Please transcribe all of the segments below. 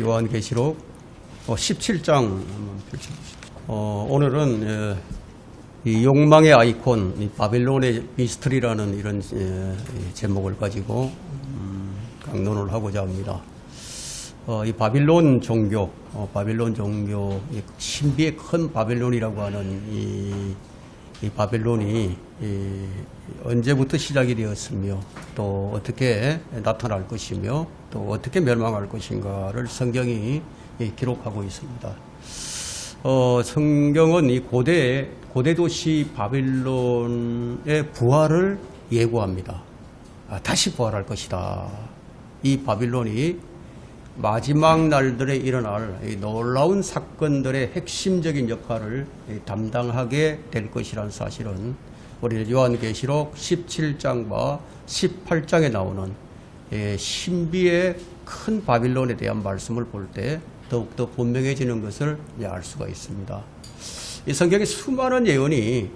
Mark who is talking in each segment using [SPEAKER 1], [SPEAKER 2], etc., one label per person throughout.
[SPEAKER 1] 요한계시록 17장 한번 펼쳐보시죠. 오늘은 이 욕망의 아이콘, 이 바빌론의 미스터리라는 이런 제목을 가지고 강론을 하고자 합니다. 이 바빌론 종교, 이 신비의 큰 바빌론이라고 하는 이 바빌론이 언제부터 시작이 되었으며 또 어떻게 나타날 것이며 또 어떻게 멸망할 것인가를 성경이 기록하고 있습니다. 성경은 이 고대 도시 바빌론의 부활을 예고합니다. 다시 부활할 것이다. 이 바빌론이 마지막 날들에 일어날 이 놀라운 사건들의 핵심적인 역할을 담당하게 될 것이라는 사실은 우리 요한계시록 17장과 18장에 나오는 신비의 큰 바빌론에 대한 말씀을 볼 때 더욱더 분명해지는 것을 알 수가 있습니다. 이 성경의 수많은 예언이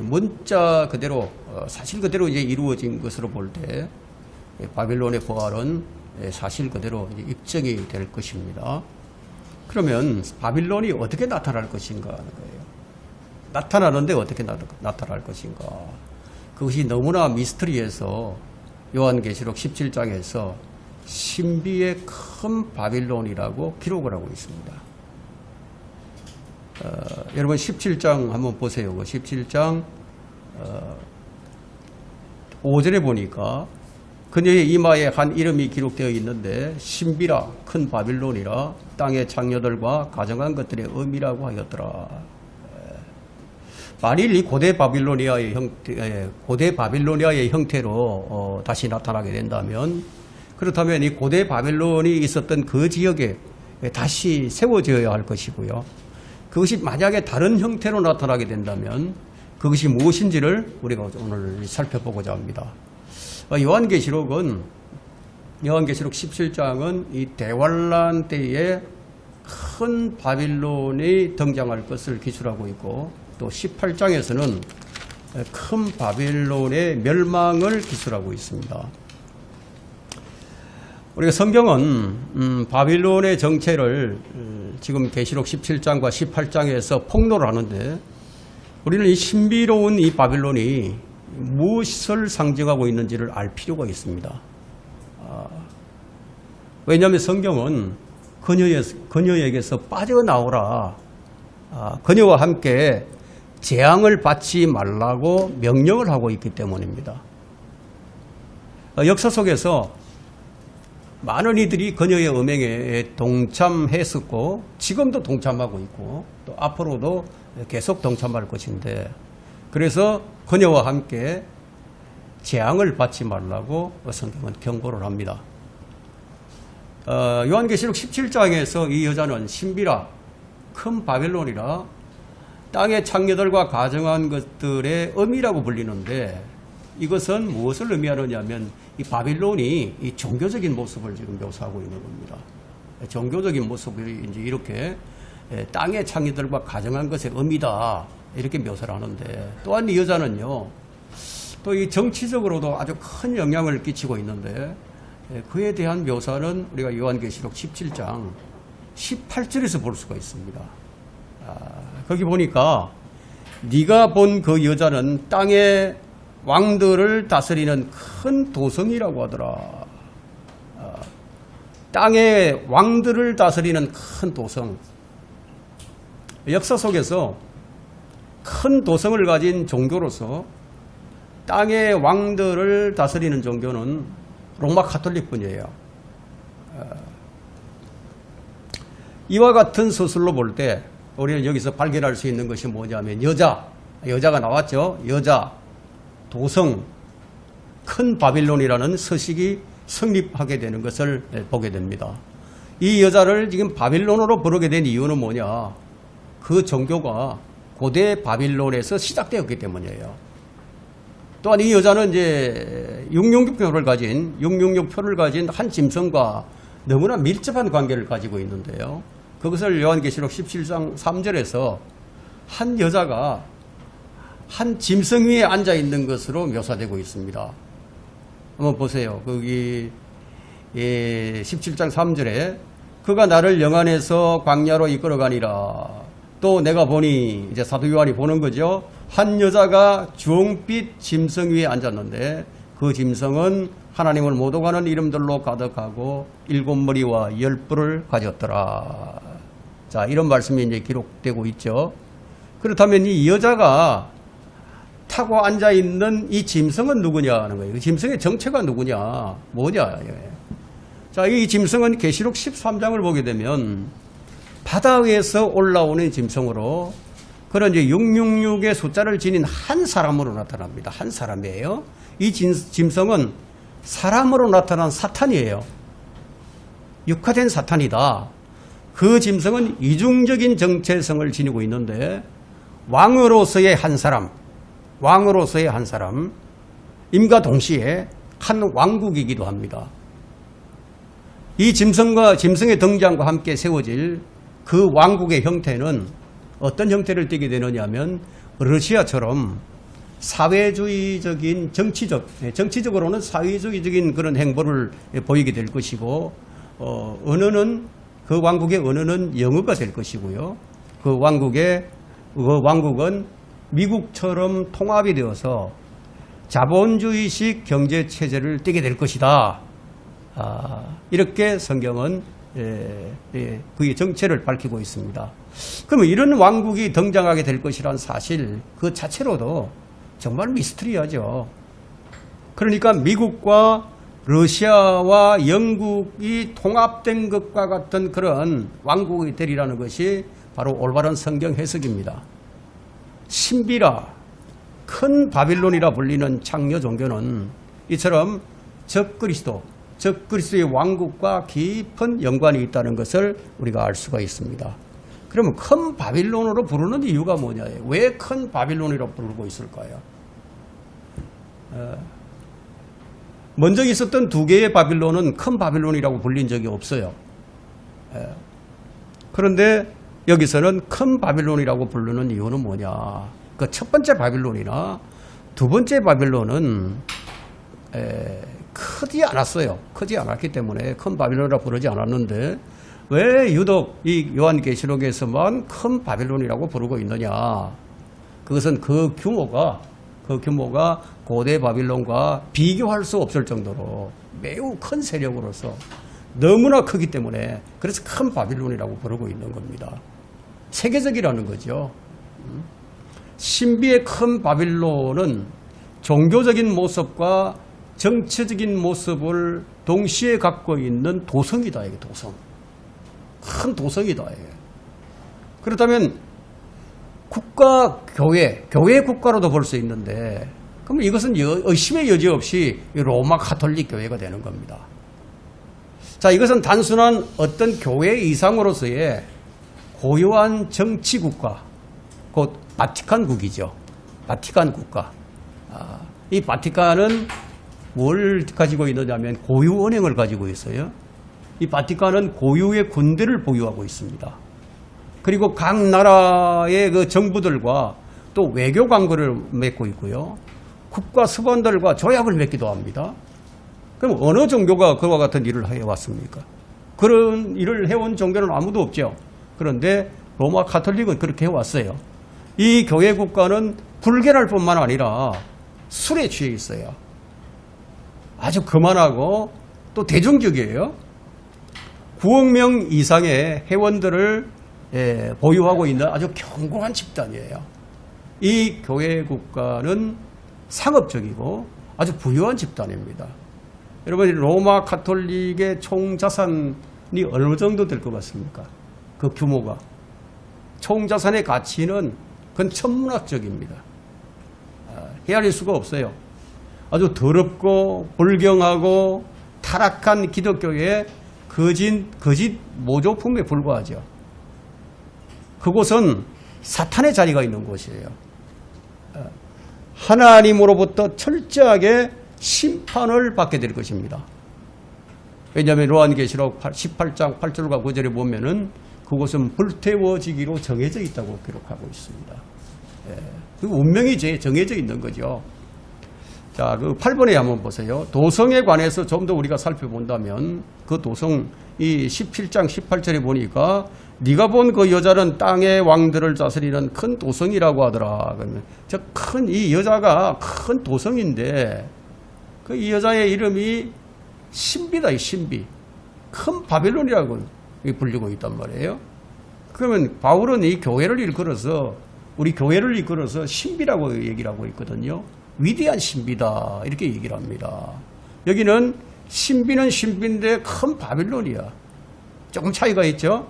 [SPEAKER 1] 문자 그대로 사실 그대로 이제 이루어진 것으로 볼 때 바빌론의 부활은 사실 그대로 입증이 될 것입니다. 그러면 바빌론이 어떻게 나타날 것인가 하는 거예요. 나타나는데 어떻게 나타날 것인가. 그것이 너무나 미스터리해서 요한계시록 17장에서 신비의 큰 바빌론이라고 기록을 하고 있습니다. 여러분 17장 한번 보세요. 17장 5절에 보니까 그녀의 이마에 한 이름이 기록되어 있는데 신비라 큰 바빌론이라 땅의 창녀들과 가정한 것들의 의미라고 하였더라. 만일 이 고대 바빌로니아의 형태로 다시 나타나게 된다면, 그렇다면 이 고대 바빌론이 있었던 그 지역에 다시 세워져야 할 것이고요. 그것이 만약에 다른 형태로 나타나게 된다면 그것이 무엇인지를 우리가 오늘 살펴보고자 합니다. 요한계시록 17장은 이 대환란 때에 큰 바빌론이 등장할 것을 기술하고 있고, 또 18장에서는 큰 바빌론의 멸망을 기술하고 있습니다. 우리가 성경은 바빌론의 정체를 지금 계시록 17장과 18장에서 폭로를 하는데, 우리는 이 신비로운 이 바빌론이 무엇을 상징하고 있는지를 알 필요가 있습니다. 왜냐하면 성경은 그녀에게서 빠져나오라, 그녀와 함께 재앙을 받지 말라고 명령을 하고 있기 때문입니다. 역사 속에서 많은 이들이 그녀의 음행에 동참했었고 지금도 동참하고 있고 또 앞으로도 계속 동참할 것인데, 그래서 그녀와 함께 재앙을 받지 말라고 성경은 경고를 합니다. 요한계시록 17장에서 이 여자는 신비라 큰 바빌론이라 땅의 창녀들과 가정한 것들의 의미라고 불리는데, 이것은 무엇을 의미하느냐 하면 이 바빌론이 이 종교적인 모습을 지금 묘사하고 있는 겁니다. 종교적인 모습이 이제 이렇게 땅의 창녀들과 가정한 것의 의미다, 이렇게 묘사를 하는데, 또한 이 여자는요, 또 이 정치적으로도 아주 큰 영향을 끼치고 있는데, 그에 대한 묘사는 우리가 요한계시록 17장 18절에서 볼 수가 있습니다. 거기 보니까 네가 본 그 여자는 땅의 왕들을 다스리는 큰 도성이라고 하더라. 땅의 왕들을 다스리는 큰 도성. 역사 속에서 큰 도성을 가진 종교로서 땅의 왕들을 다스리는 종교는 로마 가톨릭뿐이에요. 이와 같은 서술로 볼 때 우리는 여기서 발견할 수 있는 것이 뭐냐면 여자가 나왔죠. 여자, 도성, 큰 바빌론이라는 서식이 성립하게 되는 것을 보게 됩니다. 이 여자를 지금 바빌론으로 부르게 된 이유는 뭐냐? 그 종교가 고대 바빌론에서 시작되었기 때문이에요. 또한 이 여자는 이제 666표를 가진 한 짐승과 너무나 밀접한 관계를 가지고 있는데요. 그것을 요한계시록 17장 3절에서 한 여자가 한 짐승 위에 앉아 있는 것으로 묘사되고 있습니다. 한번 보세요. 거기 17장 3절에 그가 나를 영안에서 광야로 이끌어가니라. 또 내가 보니 이제 사도 요한이 보는 거죠. 한 여자가 주홍빛 짐승 위에 앉았는데 그 짐승은 하나님을 못 오가는 이름들로 가득하고 7머리와 10뿔을 가졌더라. 자, 이런 말씀이 이제 기록되고 있죠. 그렇다면 이 여자가 타고 앉아있는 이 짐승은 누구냐 하는 거예요. 그 짐승의 정체가 누구냐, 뭐냐. 자, 이 짐승은 계시록 13장을 보게 되면 바다 위에서 올라오는 짐승으로 그런 이제 666의 숫자를 지닌 한 사람으로 나타납니다. 한 사람이에요. 이 짐승은 사람으로 나타난 사탄이에요. 육화된 사탄이다. 그 짐승은 이중적인 정체성을 지니고 있는데 왕으로서의 한 사람, 임과 동시에 한 왕국이기도 합니다. 이 짐승의 등장과 함께 세워질 그 왕국의 형태는 어떤 형태를 띠게 되느냐 하면 러시아처럼 사회주의적인 정치적으로는 사회주의적인 그런 행보를 보이게 될 것이고, 언어는 그 왕국의 언어는 영어가 될 것이고요. 그 왕국은 미국처럼 통합이 되어서 자본주의식 경제 체제를 띠게 될 것이다. 이렇게 성경은 그의 정체를 밝히고 있습니다. 그러면 이런 왕국이 등장하게 될 것이란 사실 그 자체로도 정말 미스터리하죠. 그러니까 미국과 러시아와 영국이 통합된 것과 같은 그런 왕국이 되리라는 것이 바로 올바른 성경 해석입니다. 신비라, 큰 바빌론이라 불리는 창녀 종교는 이처럼 적그리스도의 왕국과 깊은 연관이 있다는 것을 우리가 알 수가 있습니다. 그러면 큰 바빌론으로 부르는 이유가 뭐냐예요. 왜 큰 바빌론이라고 부르고 있을까요? 먼저 있었던 두 개의 바빌론은 큰 바빌론이라고 불린 적이 없어요. 그런데 여기서는 큰 바빌론이라고 부르는 이유는 뭐냐. 그 첫 번째 바빌론이나 두 번째 바빌론은 크지 않았어요. 크지 않았기 때문에 큰 바빌론이라고 부르지 않았는데 왜 유독 이 요한계시록에서만 큰 바빌론이라고 부르고 있느냐. 그것은 그 규모가 고대 바빌론과 비교할 수 없을 정도로 매우 큰 세력으로서 너무나 크기 때문에 그래서 큰 바빌론이라고 부르고 있는 겁니다. 세계적이라는 거죠. 신비의 큰 바빌론은 종교적인 모습과 정치적인 모습을 동시에 갖고 있는 도성이다. 이게 도성. 큰 도성이다. 이게. 그렇다면 국가, 교회 국가로도 볼 수 있는데 그럼 이것은 의심의 여지 없이 로마 가톨릭 교회가 되는 겁니다. 자, 이것은 단순한 어떤 교회 이상으로서의 고유한 정치 국가, 곧 바티칸국이죠. 바티칸 국가. 이 바티칸은 뭘 가지고 있느냐면 고유 은행을 가지고 있어요. 이 바티칸은 고유의 군대를 보유하고 있습니다. 그리고 각 나라의 그 정부들과 또 외교 관계를 맺고 있고요. 국가 수반들과 조약을 맺기도 합니다. 그럼 어느 종교가 그와 같은 일을 해왔습니까? 그런 일을 해온 종교는 아무도 없죠. 그런데 로마 가톨릭은 그렇게 해왔어요. 이 교회 국가는 불결할 뿐만 아니라 술에 취해 있어요. 아주 거만하고 또 대중적이에요. 9억 명 이상의 회원들을 보유하고 있는 아주 견고한 집단이에요. 이 교회 국가는 상업적이고 아주 부유한 집단입니다. 여러분, 로마 가톨릭의 총 자산이 어느 정도 될 것 같습니까? 그 규모가. 총 자산의 가치는 그건 천문학적입니다. 헤아릴 수가 없어요. 아주 더럽고 불경하고 타락한 기독교의 거짓 모조품에 불과하죠. 그곳은 사탄의 자리가 있는 곳이에요. 하나님으로부터 철저하게 심판을 받게 될 것입니다. 왜냐하면 요한계시록 18장 8절과 9절에 보면은 그곳은 불태워지기로 정해져 있다고 기록하고 있습니다. 그 운명이 정해져 있는 거죠. 자, 그 8번에 한번 보세요. 도성에 관해서 좀 더 우리가 살펴본다면 그 도성, 이 17장 18절에 보니까 네가 본 그 여자는 땅의 왕들을 다스리는 큰 도성이라고 하더라. 그러면 저 큰 이 여자가 큰 도성인데 그 이 여자의 이름이 신비다. 이 신비. 큰 바벨론이라고 불리고 있단 말이에요. 그러면 바울은 이 교회를 일컬어서 우리 교회를 이끌어서 신비라고 얘기를 하고 있거든요. 위대한 신비다 이렇게 얘기를 합니다. 여기는 신비는 신비인데 큰 바빌론이야. 조금 차이가 있죠.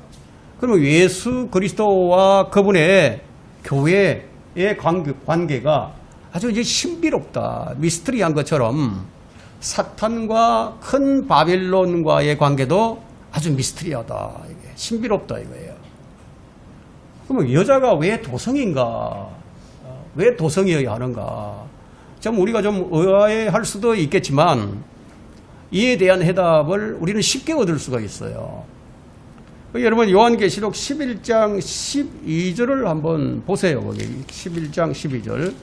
[SPEAKER 1] 그러면 예수 그리스도와 그분의 교회의 관계가 아주 이제 신비롭다. 미스터리한 것처럼 사탄과 큰 바빌론과의 관계도 아주 미스터리하다. 이게 신비롭다 이거예요. 그러면 여자가 왜 도성인가? 왜 도성이어야 하는가? 좀 우리가 좀 의아해할 수도 있겠지만 이에 대한 해답을 우리는 쉽게 얻을 수가 있어요. 여러분 요한계시록 11장 12절을 한번 보세요. 거기 11장 12절.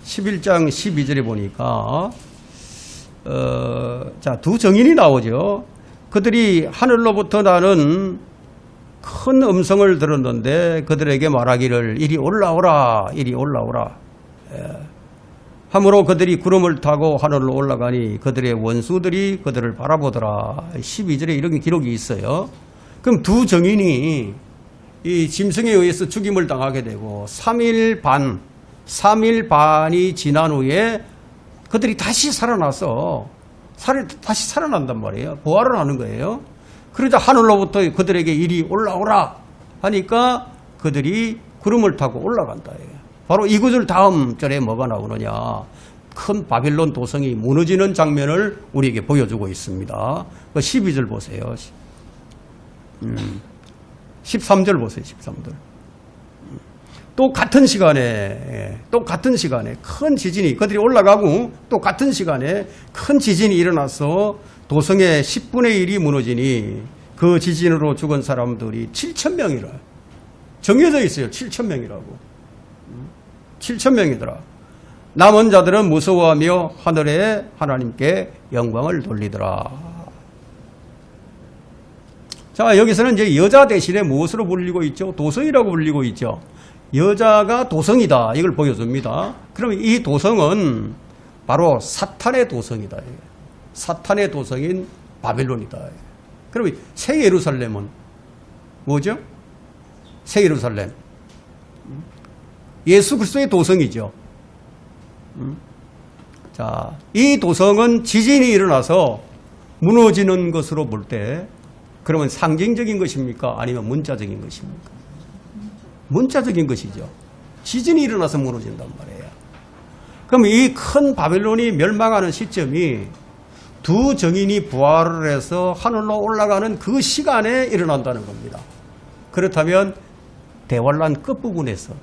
[SPEAKER 1] 11장 12절에 보니까 자, 두 증인이 나오죠. 그들이 하늘로부터 나는 큰 음성을 들었는데 그들에게 말하기를 이리 올라오라 이리 올라오라. 함으로 그들이 구름을 타고 하늘로 올라가니 그들의 원수들이 그들을 바라보더라. 12절에 이런 기록이 있어요. 그럼 두 증인이 이 짐승에 의해서 죽임을 당하게 되고 3일 반이 지난 후에 그들이 다시 살아나서 다시 살아난단 말이에요. 부활을 하는 거예요. 그러자 하늘로부터 그들에게 이리 올라오라 하니까 그들이 구름을 타고 올라간다. 바로 이 구절 다음 절에 뭐가 나오느냐. 큰 바빌론 도성이 무너지는 장면을 우리에게 보여주고 있습니다. 12절 보세요. 13절 보세요. 13절. 또 같은 시간에 큰 지진이 그들이 올라가고 또 같은 시간에 큰 지진이 일어나서 도성의 10분의 1이 무너지니 그 지진으로 죽은 사람들이 7,000명이라 정해져 있어요. 7,000명이라고. 7,000명이더라. 남은 자들은 무서워하며 하늘에 하나님께 영광을 돌리더라. 자, 여기서는 이제 여자 대신에 무엇으로 불리고 있죠? 도성이라고 불리고 있죠. 여자가 도성이다. 이걸 보여줍니다. 그러면 이 도성은 바로 사탄의 도성이다. 사탄의 도성인 바벨론이다. 그러면 새 예루살렘은 뭐죠? 새 예루살렘. 예수 그리스도의 도성이죠. 자, 이 도성은 지진이 일어나서 무너지는 것으로 볼 때 그러면 상징적인 것입니까? 아니면 문자적인 것입니까? 문자적인 것이죠. 지진이 일어나서 무너진단 말이에요. 그럼 이 큰 바벨론이 멸망하는 시점이 두 증인이 부활을 해서 하늘로 올라가는 그 시간에 일어난다는 겁니다. 그렇다면 대환란 끝부분에서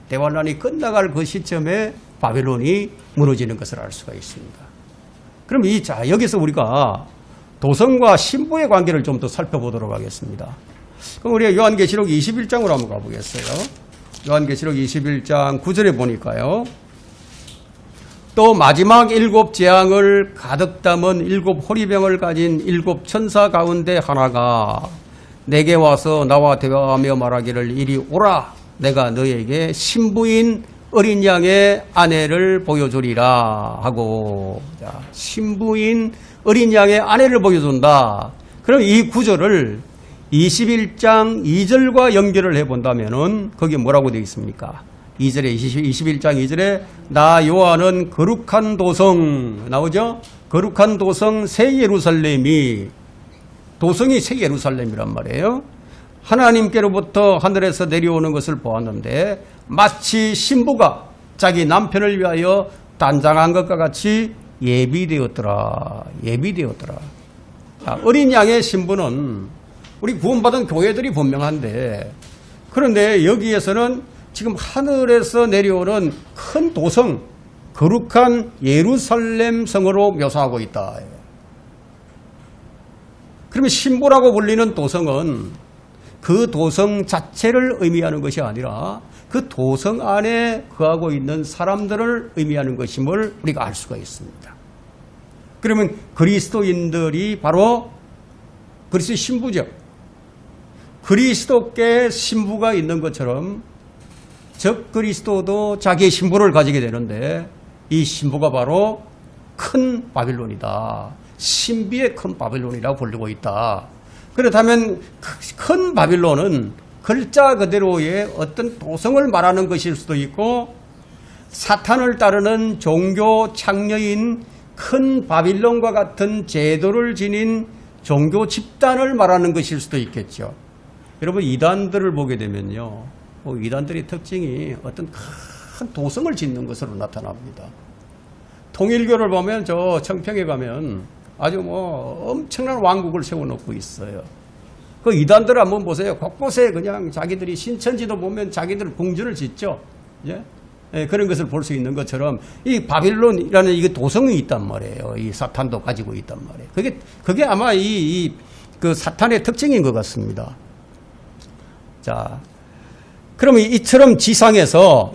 [SPEAKER 1] 대환란이 끝나갈 그 시점에 바벨론이 무너지는 것을 알 수가 있습니다. 그럼 여기서 우리가 도성과 신부의 관계를 좀 더 살펴보도록 하겠습니다. 그럼 우리가 요한계시록 21장으로 한번 가보겠어요. 요한계시록 21장 9절에 보니까요. 또 마지막 7 재앙을 가득 담은 7 호리병을 가진 7 천사 가운데 하나가 내게 와서 나와 대화하며 말하기를 이리 오라. 내가 너에게 신부인 어린 양의 아내를 보여주리라 하고, 자, 신부인 어린 양의 아내를 보여준다. 그럼 이 구절을 21장 2절과 연결을 해본다면은 거기에 뭐라고 되어 있습니까? 2절에 21장 2절에 나 요한은 거룩한 도성 나오죠? 거룩한 도성 새 예루살렘이 도성이 새 예루살렘이란 말이에요. 하나님께로부터 하늘에서 내려오는 것을 보았는데 마치 신부가 자기 남편을 위하여 단장한 것과 같이 예비되었더라. 예비되었더라. 자, 어린 양의 신부는 우리 구원받은 교회들이 분명한데 그런데 여기에서는 지금 하늘에서 내려오는 큰 도성, 거룩한 예루살렘 성으로 묘사하고 있다. 그러면 신부라고 불리는 도성은 그 도성 자체를 의미하는 것이 아니라 그 도성 안에 거하고 있는 사람들을 의미하는 것임을 우리가 알 수가 있습니다. 그러면 그리스도인들이 바로 그리스도의 신부죠. 그리스도께 신부가 있는 것처럼 적 그리스도도 자기의 신부를 가지게 되는데 이 신부가 바로 큰 바빌론이다. 신비의 큰 바빌론이라고 불리고 있다. 그렇다면 큰 바빌론은 글자 그대로의 어떤 도성을 말하는 것일 수도 있고 사탄을 따르는 종교 창녀인 큰 바빌론과 같은 제도를 지닌 종교 집단을 말하는 것일 수도 있겠죠. 여러분 이단들을 보게 되면요, 이단들의 특징이 어떤 큰 도성을 짓는 것으로 나타납니다. 통일교를 보면 저 청평에 가면 아주 엄청난 왕국을 세워놓고 있어요. 그 이단들 한번 보세요. 곳곳에 그냥 자기들이 신천지도 보면 자기들 궁전을 짓죠. 예? 예, 그런 것을 볼 수 있는 것처럼 이 바빌론이라는 이게 도성이 있단 말이에요. 이 사탄도 가지고 있단 말이에요. 그게 아마 그 사탄의 특징인 것 같습니다. 자, 그러면 이처럼 지상에서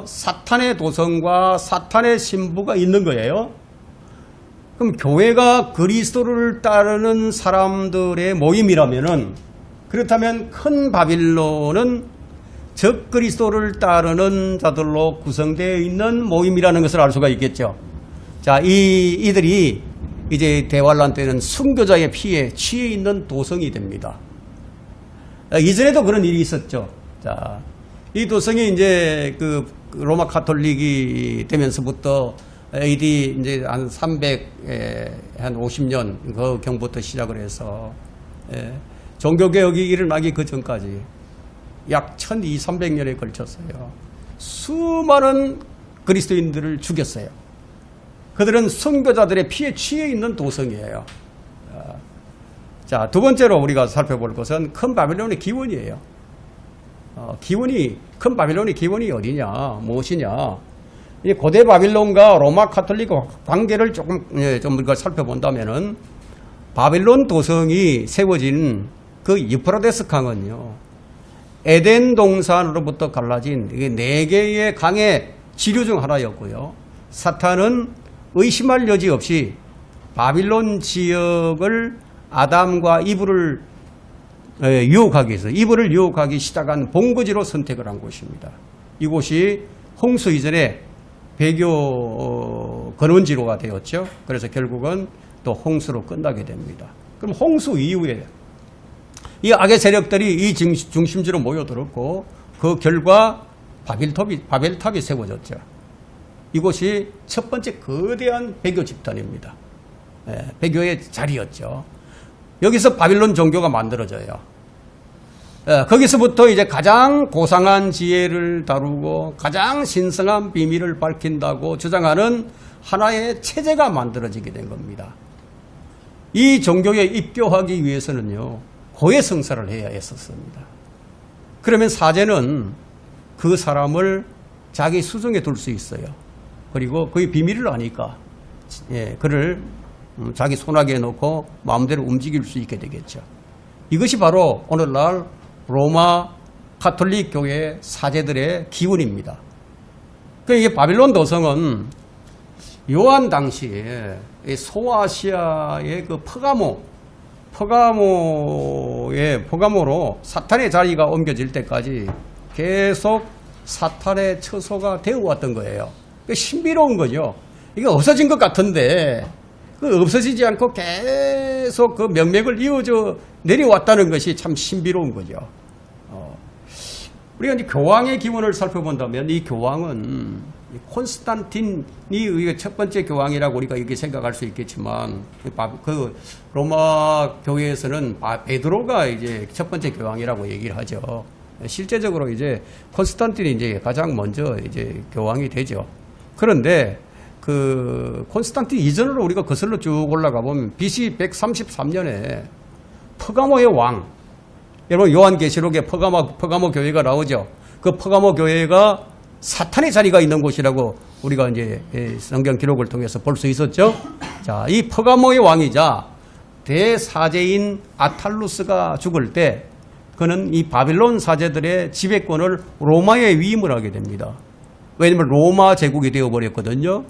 [SPEAKER 1] 사탄의 도성과 사탄의 신부가 있는 거예요. 그럼 교회가 그리스도를 따르는 사람들의 모임이라면은, 그렇다면 큰 바빌론은 적 그리스도를 따르는 자들로 구성되어 있는 모임이라는 것을 알 수가 있겠죠. 자, 이들이 이제 대환란 때는 순교자의 피에 취해 있는 도성이 됩니다. 이전에도 그런 일이 있었죠. 자, 이 도성이 이제 그 로마 카톨릭이 되면서부터 AD 이제 한 350년 그 경부터 시작을 해서 종교개혁이 일어나기 그 전까지 약 1200~300년에 걸쳤어요. 수많은 그리스도인들을 죽였어요. 그들은 순교자들의 피에 취해 있는 도성이에요. 자, 두 번째로 우리가 살펴볼 것은 큰 바빌론의 기원이에요. 큰 바빌론의 기원이 어디냐, 무엇이냐. 고대 바빌론과 로마 카톨릭 관계를 좀 우리가 살펴본다면은 바빌론 도성이 세워진 그 유프라데스 강은요, 에덴 동산으로부터 갈라진 4개의 강의 지류 중 하나였고요. 사탄은 의심할 여지 없이 바빌론 지역을 아담과 이브를 유혹하기 시작한 본거지로 선택을 한 곳입니다. 이곳이 홍수 이전에 배교 근원지로가 되었죠. 그래서 결국은 또 홍수로 끝나게 됩니다. 그럼 홍수 이후에 이 악의 세력들이 이 중심지로 모여들었고 그 결과 바벨탑이 세워졌죠. 이곳이 첫 번째 거대한 배교 집단입니다. 배교의 자리였죠. 여기서 바빌론 종교가 만들어져요. 거기서부터 이제 가장 고상한 지혜를 다루고 가장 신성한 비밀을 밝힌다고 주장하는 하나의 체제가 만들어지게 된 겁니다. 이 종교에 입교하기 위해서는요, 고해성사를 해야 했었습니다. 그러면 사제는 그 사람을 자기 수중에 둘 수 있어요. 그리고 그의 비밀을 아니까 그를 자기 손아귀에 놓고 마음대로 움직일 수 있게 되겠죠. 이것이 바로 오늘날 로마 카톨릭 교회 사제들의 기운입니다. 이게 바빌론 도성은 요한 당시에 소아시아의 그 퍼가모로 사탄의 자리가 옮겨질 때까지 계속 사탄의 처소가 되어 왔던 거예요. 신비로운 거죠. 이게 없어진 것 같은데 그 없어지지 않고 계속 그 명맥을 이어져 내려왔다는 것이 참 신비로운 거죠. 우리가 이제 교황의 기원을 살펴본다면 이 교황은 콘스탄틴이 첫 번째 교황이라고 우리가 이렇게 생각할 수 있겠지만 그 로마 교회에서는 베드로가 이제 첫 번째 교황이라고 얘기를 하죠. 실제적으로 이제 콘스탄틴이 이제 가장 먼저 이제 교황이 되죠. 그런데 그 콘스탄틴 이전으로 우리가 거슬러 쭉 올라가 보면 BC 133년에 퍼가모의 왕, 여러분 요한계시록에 퍼가모 교회가 나오죠. 그 퍼가모 교회가 사탄의 자리가 있는 곳이라고 우리가 이제 성경 기록을 통해서 볼 수 있었죠. 자, 이 퍼가모의 왕이자 대사제인 아탈루스가 죽을 때 그는 이 바빌론 사제들의 지배권을 로마에 위임을 하게 됩니다. 왜냐면 로마 제국이 되어버렸거든요.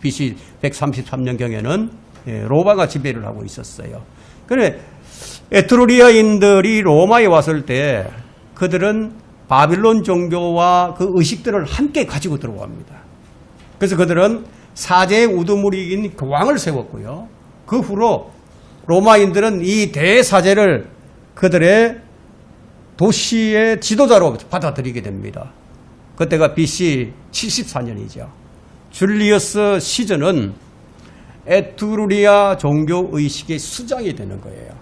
[SPEAKER 1] BC 133년경에는 로마가 지배를 하고 있었어요. 그래 에트루리아인들이 로마에 왔을 때 그들은 바빌론 종교와 그 의식들을 함께 가지고 들어옵니다. 그래서 그들은 사제의 우두머리인 교황을 세웠고요. 그 후로 로마인들은 이 대사제를 그들의 도시의 지도자로 받아들이게 됩니다. 그때가 BC 74년이죠. 줄리어스 시저는 에트루리아 종교의식의 수장이 되는 거예요.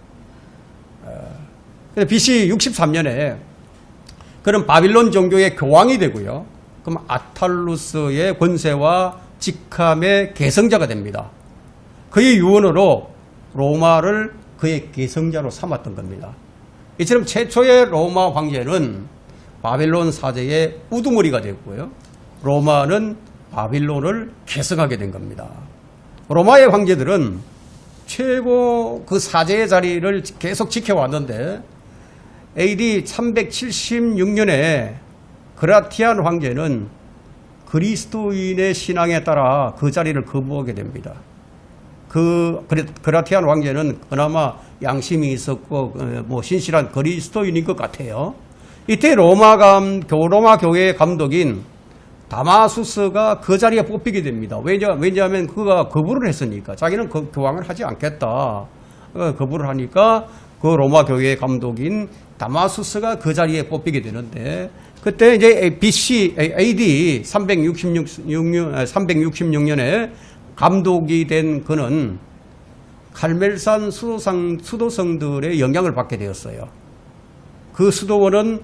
[SPEAKER 1] BC 63년에 그는 바빌론 종교의 교황이 되고요. 그럼 아탈루스의 권세와 직함의 계승자가 됩니다. 그의 유언으로 로마를 그의 계승자로 삼았던 겁니다. 이처럼 최초의 로마 황제는 바빌론 사제의 우두머리가 됐고요. 로마는 바빌론을 계승하게 된 겁니다. 로마의 황제들은 최고 그 사제의 자리를 계속 지켜왔는데 AD 376년에 그라티안 황제는 그리스도인의 신앙에 따라 그 자리를 거부하게 됩니다. 그라티안 황제는 그나마 양심이 있었고 뭐 신실한 그리스도인인 것 같아요. 이때 로마 교회의 감독인 다마수스가 그 자리에 뽑히게 됩니다. 왜냐하면 그가 거부를 했으니까. 자기는 그 교황을 하지 않겠다. 거부를 하니까 그 로마 교회의 감독인 다마수스가 그 자리에 뽑히게 되는데 그때 이제 AD 366년에 감독이 된 그는 갈멜산 수도성들의 영향을 받게 되었어요. 그 수도원은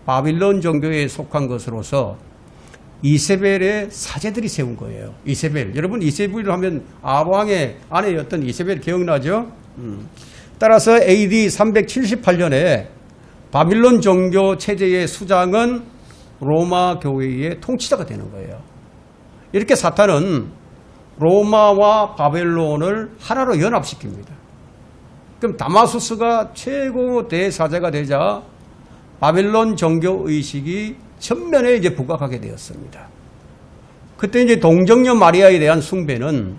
[SPEAKER 1] 바빌론 종교에 속한 것으로서 이세벨의 사제들이 세운 거예요. 이세벨. 여러분 이세벨을 하면 아방의 아내였던 이세벨 기억나죠? 따라서 AD 378년에 바빌론 종교 체제의 수장은 로마 교회의 통치자가 되는 거예요. 이렇게 사탄은 로마와 바벨론을 하나로 연합시킵니다. 그럼 다마수스가 최고 대사제가 되자 바벨론 종교 의식이 전면에 이제 부각하게 되었습니다. 그때 이제 동정녀 마리아에 대한 숭배는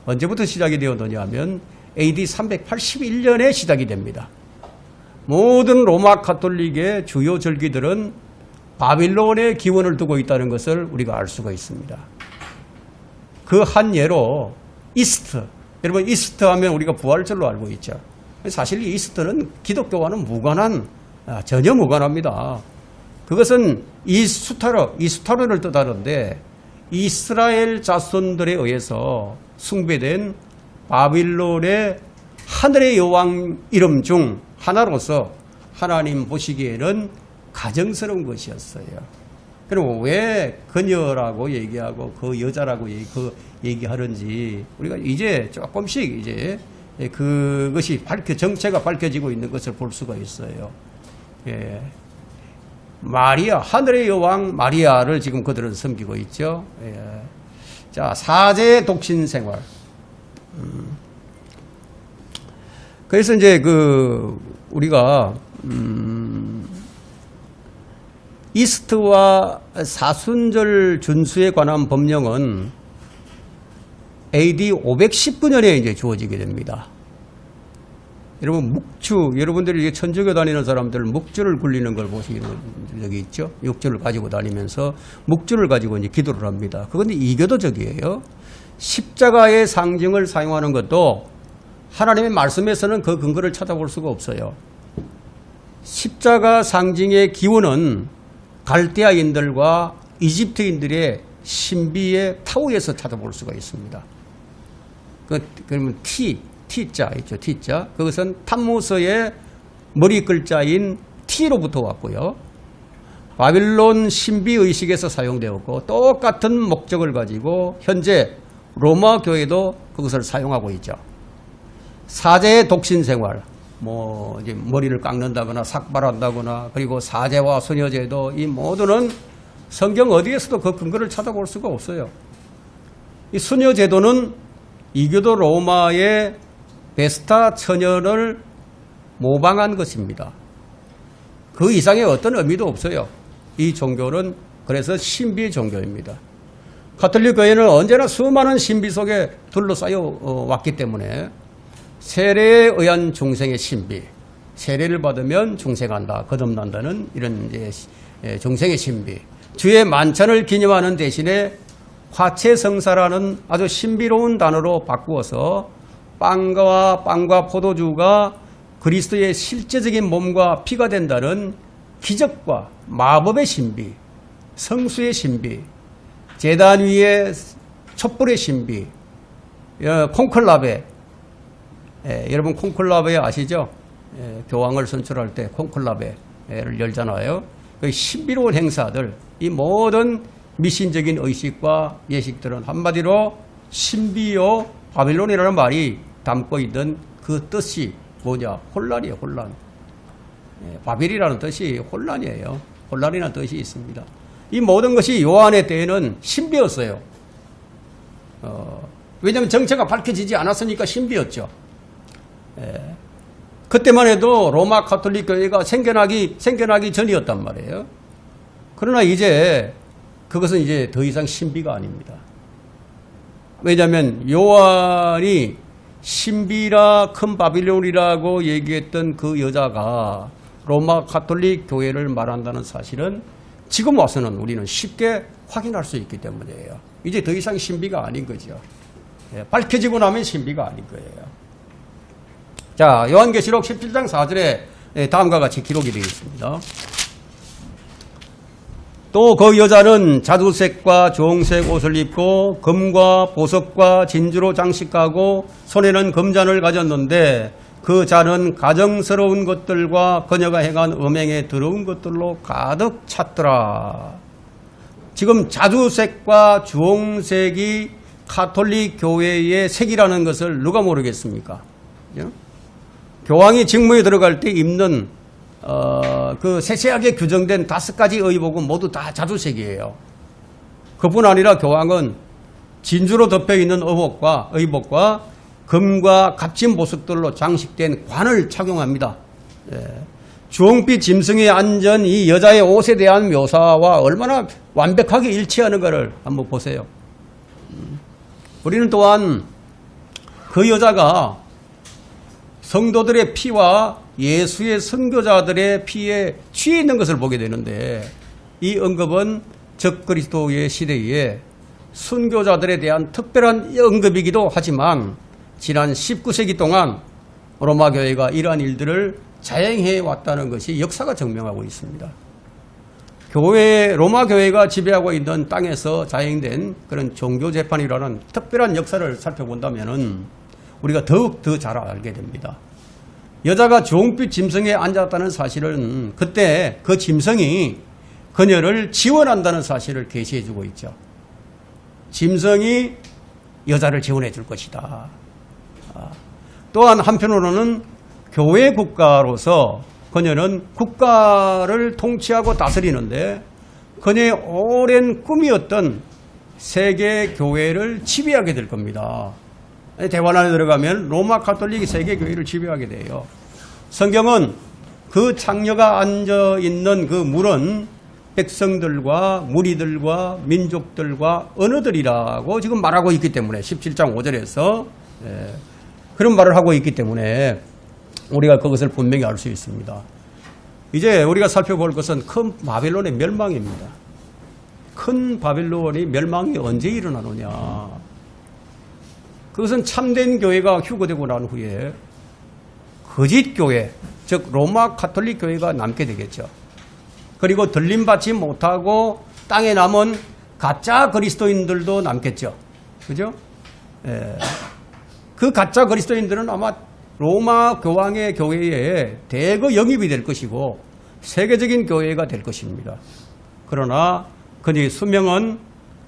[SPEAKER 1] 언제부터 시작이 되었느냐 하면 AD 381년에 시작이 됩니다. 모든 로마 가톨릭의 주요 절기들은 바빌론의 기원을 두고 있다는 것을 우리가 알 수가 있습니다. 그 한 예로 이스트. 여러분 이스트 하면 우리가 부활절로 알고 있죠. 사실 이스트는 기독교와는 무관한 전혀 무관합니다. 그것은 이스타르를 뜻하는데 이스라엘 자손들에 의해서 숭배된 바빌론의 하늘의 여왕 이름 중 하나로서 하나님 보시기에는 가정스러운 것이었어요. 그럼 왜 그녀라고 얘기하고 그 여자라고 얘기하는지 우리가 이제 조금씩 이제 그것이 정체가 밝혀지고 있는 것을 볼 수가 있어요. 예. 마리아, 하늘의 여왕 마리아를 지금 그들은 섬기고 있죠. 예. 자, 사제 독신 생활. 그래서 이제 우리가 이스트와 사순절 준수에 관한 법령은 AD 519년에 이제 주어지게 됩니다. 여러분 여러분들이 천주교 다니는 사람들 묵주를 굴리는 걸 보시는 적이 있죠. 육주를 가지고 다니면서 묵주를 가지고 이제 기도를 합니다. 그건 이교도적이에요. 십자가의 상징을 사용하는 것도 하나님의 말씀에서는 그 근거를 찾아볼 수가 없어요. 십자가 상징의 기원은 갈대아인들과 이집트인들의 신비의 타우에서 찾아볼 수가 있습니다. 그러면 T자 있죠. T자. 그것은 탐무서의 머리 글자인 T로부터 왔고요. 바빌론 신비의식에서 사용되었고 똑같은 목적을 가지고 현재 로마 교회도 그것을 사용하고 있죠. 사제의 독신생활, 이제 머리를 깎는다거나 삭발한다거나 그리고 사제와 소녀제도 이 모두는 성경 어디에서도 그 근거를 찾아볼 수가 없어요. 이 소녀제도는 이교도 로마의 베스타 처녀를 모방한 것입니다. 그 이상의 어떤 의미도 없어요. 이 종교는 그래서 신비 종교입니다. 가톨릭 교회는 언제나 수많은 신비 속에 둘러싸여 왔기 때문에 세례에 의한 중생의 신비, 세례를 받으면 중생한다, 거듭난다는 이런 이제 중생의 신비, 주의 만찬을 기념하는 대신에 화채성사라는 아주 신비로운 단어로 바꾸어서 빵과 포도주가 그리스도의 실제적인 몸과 피가 된다는 기적과 마법의 신비, 성수의 신비, 제단 위에 촛불의 신비, 콘클라베, 여러분 콘클라베 아시죠? 교황을 선출할 때 콘클라베를 열잖아요. 그 신비로운 행사들, 이 모든 미신적인 의식과 예식들은 한마디로 신비요 바빌론이라는 말이 담고 있는 그 뜻이 뭐냐? 혼란이에요, 혼란. 바빌이라는 뜻이 혼란이에요. 혼란이라는 뜻이 있습니다. 이 모든 것이 요한의 때에는 신비였어요. 왜냐하면 정체가 밝혀지지 않았으니까 신비였죠. 그때만 해도 로마 가톨릭 교회가 생겨나기 전이었단 말이에요. 그러나 이제 그것은 이제 더 이상 신비가 아닙니다. 왜냐하면 요한이 신비라 큰 바빌론이라고 얘기했던 그 여자가 로마 가톨릭 교회를 말한다는 사실은 지금 와서는 우리는 쉽게 확인할 수 있기 때문이에요. 이제 더 이상 신비가 아닌 거죠. 밝혀지고 나면 신비가 아닌 거예요. 자, 요한계시록 17장 4절에 다음과 같이 기록이 되어 있습니다. 또 그 여자는 자두색과 주홍색 옷을 입고 금과 보석과 진주로 장식하고 손에는 금잔을 가졌는데 그 잔은 가정스러운 것들과 그녀가 행한 음행에 더러운 것들로 가득 찼더라. 지금 자두색과 주홍색이 가톨릭 교회의 색이라는 것을 누가 모르겠습니까? 교황이 직무에 들어갈 때 입는 그 세세하게 규정된 5가지 의복은 모두 다 자두색이에요. 그뿐 아니라 교황은 진주로 덮여있는 의복과 금과 값진 보석들로 장식된 관을 착용합니다. 주홍빛 짐승에 앉은 이 여자의 옷에 대한 묘사와 얼마나 완벽하게 일치하는가를 한번 보세요. 우리는 또한 그 여자가 성도들의 피와 예수의 선교자들의 피에 취해 있는 것을 보게 되는데, 이 언급은 적그리스도의 시대에 선교자들에 대한 특별한 언급이기도 하지만 지난 19세기 동안 로마 교회가 이러한 일들을 자행해 왔다는 것이 역사가 증명하고 있습니다. 로마 교회가 지배하고 있는 땅에서 자행된 그런 종교 재판이라는 특별한 역사를 살펴본다면 우리가 더욱 더 잘 알게 됩니다. 여자가 주홍빛 짐승에 앉았다는 사실은 그때 그 짐승이 그녀를 지원한다는 사실을 계시해 주고 있죠. 짐승이 여자를 지원해 줄 것이다. 또한 한편으로는 교회 국가로서 그녀는 국가를 통치하고 다스리는데 그녀의 오랜 꿈이었던 세계 교회를 지배하게 될 겁니다. 대관 안에 들어가면 로마 가톨릭이 세계 교회를 지배하게 돼요. 성경은 그 창녀가 앉아 있는 그 물은 백성들과 무리들과 민족들과 언어들이라고 지금 말하고 있기 때문에 17장 5절에서 그런 말을 하고 있기 때문에 우리가 그것을 분명히 알 수 있습니다. 이제 우리가 살펴볼 것은 큰 바벨론의 멸망입니다. 큰 바벨론이 멸망이 언제 일어나느냐. 그것은 참된 교회가 휴거되고 난 후에 거짓 교회, 즉 로마 가톨릭 교회가 남게 되겠죠. 그리고 들림받지 못하고 땅에 남은 가짜 그리스도인들도 남겠죠. 그죠? 그 가짜 그리스도인들은 아마 로마 교황의 교회에 대거 영입이 될 것이고 세계적인 교회가 될 것입니다. 그러나 그의 수명은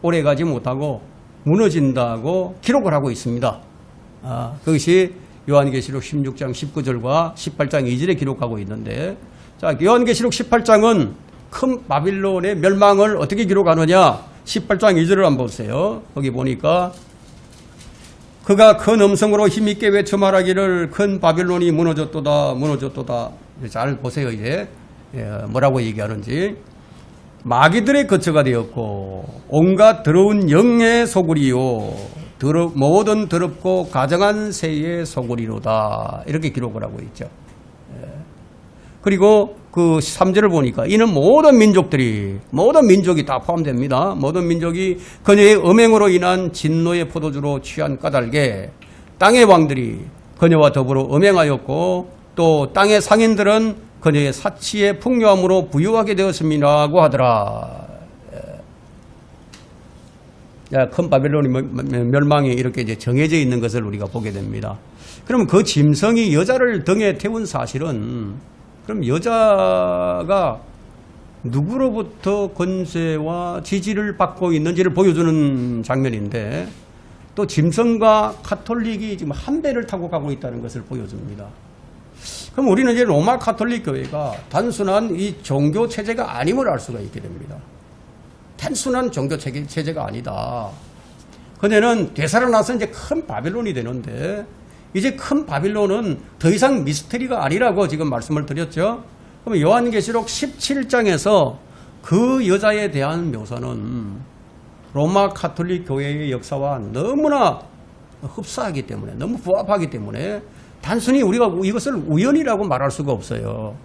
[SPEAKER 1] 오래가지 못하고 무너진다고 기록을 하고 있습니다. 그것이 요한계시록 16장 19절과 18장 2절에 기록하고 있는데, 자, 요한계시록 18장은 큰 바빌론의 멸망을 어떻게 기록하느냐? 18장 2절을 한번 보세요. 거기 보니까 그가 큰 음성으로 힘있게 외쳐 말하기를 큰 바빌론이 무너졌도다 무너졌도다. 잘 보세요. 이제 뭐라고 얘기하는지. 마귀들의 거처가 되었고 온갖 더러운 영의 소굴이요 모든 더럽고 가정한 새의 소굴이로다. 이렇게 기록을 하고 있죠. 그리고 그 3절을 보니까 이는 모든 민족이 다 포함됩니다. 모든 민족이 그녀의 음행으로 인한 진노의 포도주로 취한 까닭에 땅의 왕들이 그녀와 더불어 음행하였고 또 땅의 상인들은 그녀의 사치의 풍요함으로 부유하게 되었음이라고 하더라. 큰 바벨론이 멸망이 이렇게 이제 정해져 있는 것을 우리가 보게 됩니다. 그러면 그 짐승이 여자를 등에 태운 사실은 그럼 여자가 누구로부터 권세와 지지를 받고 있는지를 보여주는 장면인데 또 짐승과 가톨릭이 지금 한 배를 타고 가고 있다는 것을 보여줍니다. 그럼 우리는 이제 로마 가톨릭 교회가 단순한 이 종교 체제가 아님을 알 수가 있게 됩니다. 단순한 종교 체제가 아니다. 그녀는 되살아나서 이제 큰 바벨론이 되는데 이제 큰 바빌론은 더 이상 미스터리가 아니라고 지금 말씀을 드렸죠. 그럼 요한계시록 17장에서 그 여자에 대한 묘사는 로마 가톨릭 교회의 역사와 너무나 흡사하기 때문에 너무 부합하기 때문에 단순히 우리가 이것을 우연이라고 말할 수가 없어요.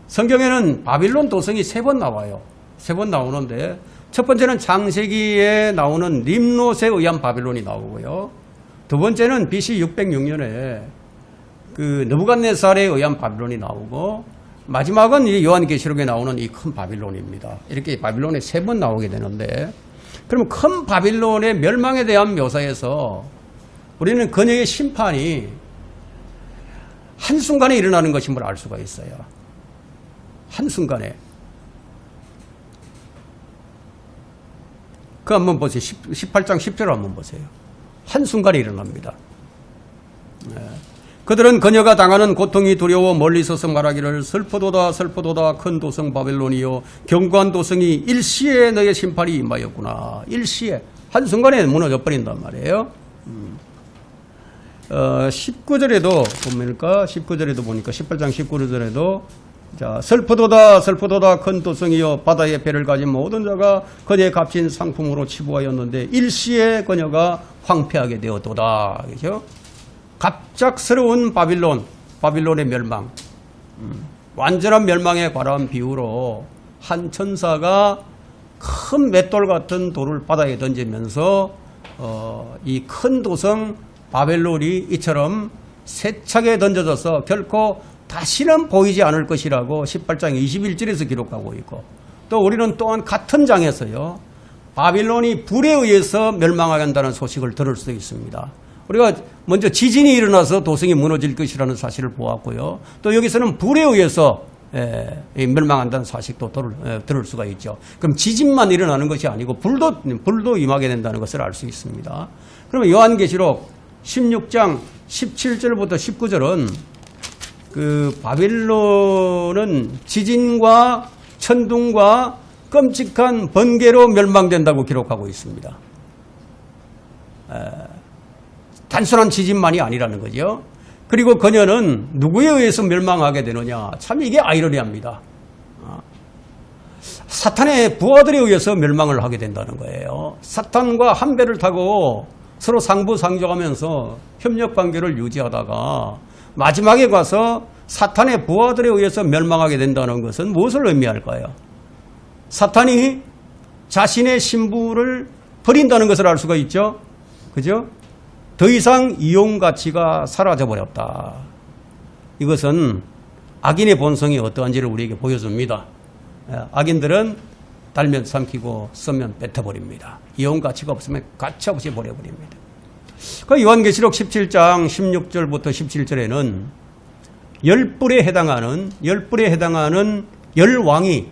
[SPEAKER 1] 성경에는 바빌론 도성이 3번 나와요. 3번 나오는데 첫 번째는 창세기에 나오는 림롯에 의한 바빌론이 나오고요. 두 번째는 BC 606년에 그 느부갓네살에 의한 바빌론이 나오고 마지막은 요한계시록에 나오는 이 큰 바빌론입니다. 이렇게 바빌론에 3번 나오게 되는데 그럼 큰 바빌론의 멸망에 대한 묘사에서 우리는 그녀의 심판이 한순간에 일어나는 것임을 알 수가 있어요. 한순간에. 그 한번 보세요. 18장 10절 한번 보세요. 한순간에 일어납니다. 그들은 그녀가 당하는 고통이 두려워 멀리 서서 말하기를 슬프도다 슬프도다 큰 도성 바벨론이요 견고한 도성이 일시에 너의 심판이 임하였구나. 일시에 한순간에 무너져 버린단 말이에요. 19절에도 보니까 18장 19절에도 자, 슬프도다 슬프도다 큰 도성이여 바다의 배를 가진 모든 자가 그녀의 값진 상품으로 치부하였는데 일시에 그녀가 황폐하게 되었도다. 그렇죠? 갑작스러운 바빌론의 멸망, 완전한 멸망에 관한 비유로 한 천사가 큰 맷돌 같은 돌을 바다에 던지면서 이 큰 도성 바벨론이 이처럼 세차게 던져져서 결코 다시는 보이지 않을 것이라고 18장 21절에서 기록하고 있고 또 우리는 또한 같은 장에서요. 바빌론이 불에 의해서 멸망하게 한다는 소식을 들을 수 있습니다. 우리가 먼저 지진이 일어나서 도성이 무너질 것이라는 사실을 보았고요. 또 여기서는 불에 의해서 멸망한다는 사실도 들을 수가 있죠. 그럼 지진만 일어나는 것이 아니고 불도 임하게 된다는 것을 알 수 있습니다. 그러면 요한계시록 16장 17절부터 19절은 그 바빌론은 지진과 천둥과 끔찍한 번개로 멸망된다고 기록하고 있습니다. 단순한 지진만이 아니라는 거죠. 그리고 그녀는 누구에 의해서 멸망하게 되느냐. 참 이게 아이러니합니다. 사탄의 부하들에 의해서 멸망을 하게 된다는 거예요. 사탄과 한 배를 타고 서로 상부상조하면서 협력관계를 유지하다가 마지막에 가서 사탄의 부하들에 의해서 멸망하게 된다는 것은 무엇을 의미할까요? 사탄이 자신의 신부를 버린다는 것을 알 수가 있죠. 그죠? 더 이상 이용 가치가 사라져버렸다. 이것은 악인의 본성이 어떠한지를 우리에게 보여줍니다. 악인들은 달면 삼키고 쓰면 뱉어버립니다. 이용 가치가 없으면 가차없이 버려버립니다. 그 요한계시록 17장 16절부터 17절에는 열불에 해당하는 열왕이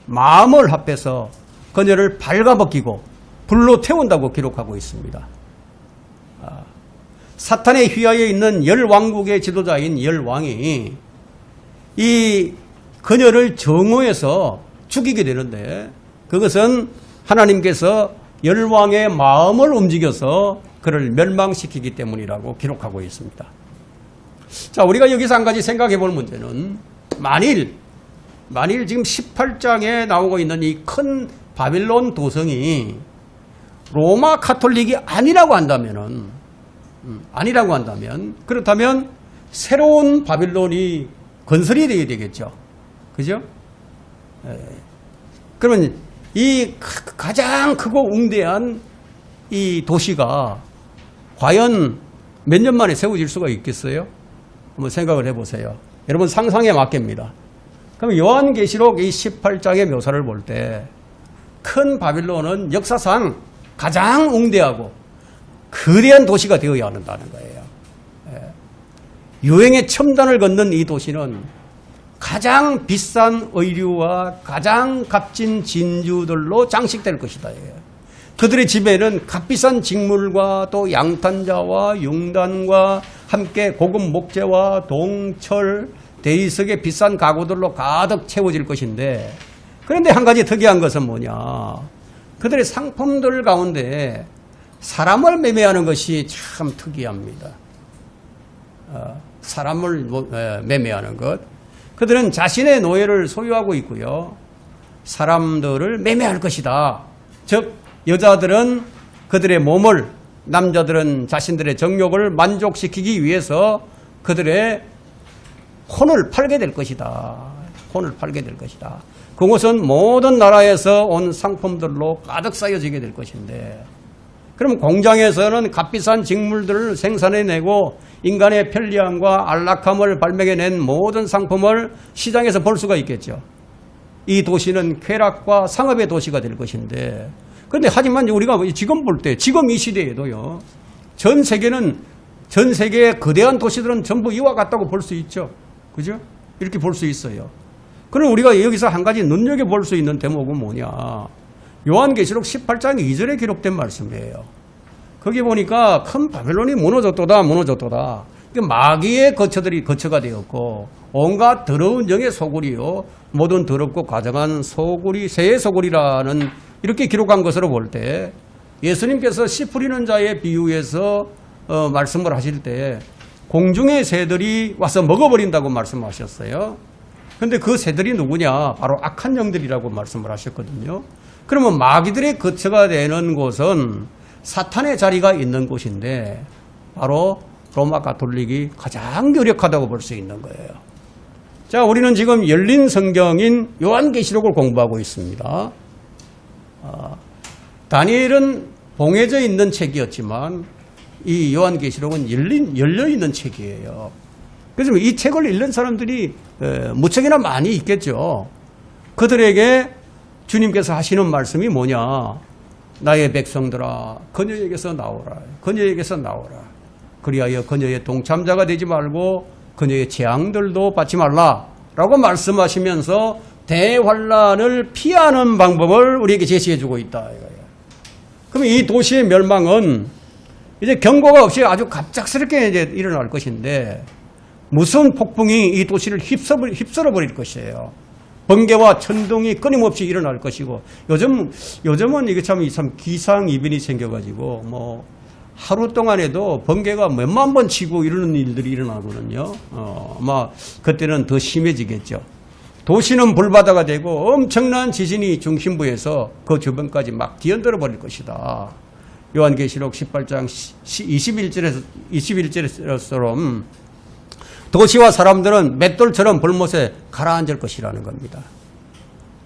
[SPEAKER 1] 마음을 합해서 그녀를 발가벗기고 불로 태운다고 기록하고 있습니다. 사탄의 휘하에 있는 열왕국의 지도자인 열왕이 이 그녀를 정오해서 죽이게 되는데 그것은 하나님께서 열왕의 마음을 움직여서 그를 멸망시키기 때문이라고 기록하고 있습니다. 자, 우리가 여기서 한 가지 생각해 볼 문제는 만일 만일 지금 18장에 나오고 있는 이 큰 바빌론 도성이 로마 카톨릭이 아니라고 한다면 그렇다면 새로운 바빌론이 건설이 되어야 되겠죠. 그죠? 그러면 이 가장 크고 웅대한 이 도시가 과연 몇 년 만에 세워질 수가 있겠어요? 한번 생각을 해보세요. 여러분 상상에 맡깁니다. 그럼 요한계시록 이 18장의 묘사를 볼 때 큰 바빌론은 역사상 가장 웅대하고 거대한 도시가 되어야 한다는 거예요. 유행의 첨단을 걷는 이 도시는 가장 비싼 의류와 가장 값진 진주들로 장식될 것이다. 그들의 집에는 값비싼 직물과 또 양탄자와 융단과 함께 고급 목재와 동철, 대리석의 비싼 가구들로 가득 채워질 것인데, 그런데 한 가지 특이한 것은 뭐냐, 그들의 상품들 가운데 사람을 매매하는 것이 참 특이합니다. 사람을 매매하는 것. 그들은 자신의 노예를 소유하고 있고요, 사람들을 매매할 것이다. 즉 여자들은 그들의 몸을, 남자들은 자신들의 정욕을 만족시키기 위해서 그들의 혼을 팔게 될 것이다. 혼을 팔게 될 것이다. 그것은 모든 나라에서 온 상품들로 가득 쌓여지게 될 것인데, 그럼 공장에서는 값비싼 직물들을 생산해내고 인간의 편리함과 안락함을 발명해낸 모든 상품을 시장에서 볼 수가 있겠죠. 이 도시는 쾌락과 상업의 도시가 될 것인데, 그런데 하지만 우리가 지금 볼 때, 지금 이 시대에도요, 전 세계의 거대한 도시들은 전부 이와 같다고 볼 수 있죠. 그죠? 이렇게 볼 수 있어요. 그럼 우리가 여기서 한 가지 눈여겨볼 수 있는 대목은 뭐냐. 요한계시록 18장 2절에 기록된 말씀이에요. 거기 보니까 큰 바벨론이 무너졌도다. 마귀의 거처가 되었고 온갖 더러운 영의 소굴이요 모든 더럽고 과정한 소굴이 새의 소굴이라는, 이렇게 기록한 것으로 볼 때 예수님께서 씨 뿌리는 자의 비유에서 말씀을 하실 때 공중의 새들이 와서 먹어버린다고 말씀하셨어요. 그런데 그 새들이 누구냐? 바로 악한 영들이라고 말씀을 하셨거든요. 그러면 마귀들의 거처가 되는 곳은 사탄의 자리가 있는 곳인데 바로 로마 가톨릭이 가장 유력하다고 볼 수 있는 거예요. 자, 우리는 지금 열린 성경인 요한계시록을 공부하고 있습니다. 다니엘은 봉해져 있는 책이었지만 이 요한계시록은 열려있는 책이에요. 그래서 이 책을 읽는 사람들이 무척이나 많이 있겠죠. 그들에게 주님께서 하시는 말씀이 뭐냐. 나의 백성들아, 그녀에게서 나오라. 그녀에게서 나오라. 그리하여 그녀의 동참자가 되지 말고 그녀의 재앙들도 받지 말라. 라고 말씀하시면서 대환란을 피하는 방법을 우리에게 제시해 주고 있다. 이거예요. 그럼 이 도시의 멸망은 이제 경고가 없이 아주 갑작스럽게 이제 일어날 것인데, 무슨 폭풍이 이 도시를 휩쓸어 버릴 것이에요. 번개와 천둥이 끊임없이 일어날 것이고, 요즘은 이게 참 기상이변이 생겨가지고 뭐 하루 동안에도 번개가 몇만 번 치고 이러는 일들이 일어나거든요. 아마 그때는 더 심해지겠죠. 도시는 불바다가 되고 엄청난 지진이 중심부에서 그 주변까지 막 뒤흔들어 버릴 것이다. 요한계시록 18장 21절에서처럼 도시와 사람들은 맷돌처럼 불못에 가라앉을 것이라는 겁니다.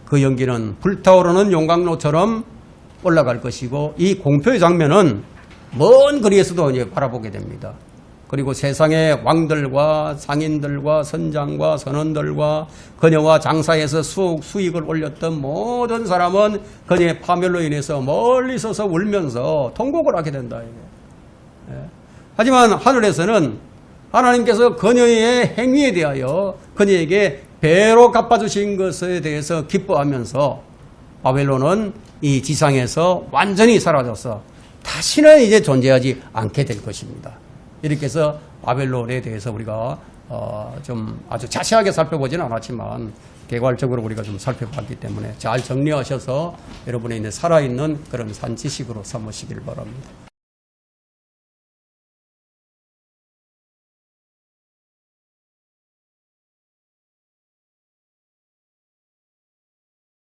[SPEAKER 1] 그 연기는 불타오르는 용광로처럼 올라갈 것이고, 이 공포의 장면은 먼 거리에서도 이제 바라보게 됩니다. 그리고 세상의 왕들과 상인들과 선장과 선원들과 그녀와 장사해서 수익을 올렸던 모든 사람은 그녀의 파멸로 인해서 멀리 서서 울면서 통곡을 하게 된다. 하지만 하늘에서는 하나님께서 그녀의 행위에 대하여 그녀에게 배로 갚아주신 것에 대해서 기뻐하면서 바벨론은 이 지상에서 완전히 사라져서 다시는 이제 존재하지 않게 될 것입니다. 이렇게 해서 바벨론에 대해서 우리가 좀 아주 자세하게 살펴보지는 않았지만 개괄적으로 우리가 좀 살펴봤기 때문에 잘 정리하셔서 여러분의 살아있는 그런 산 지식으로 삼으시길 바랍니다.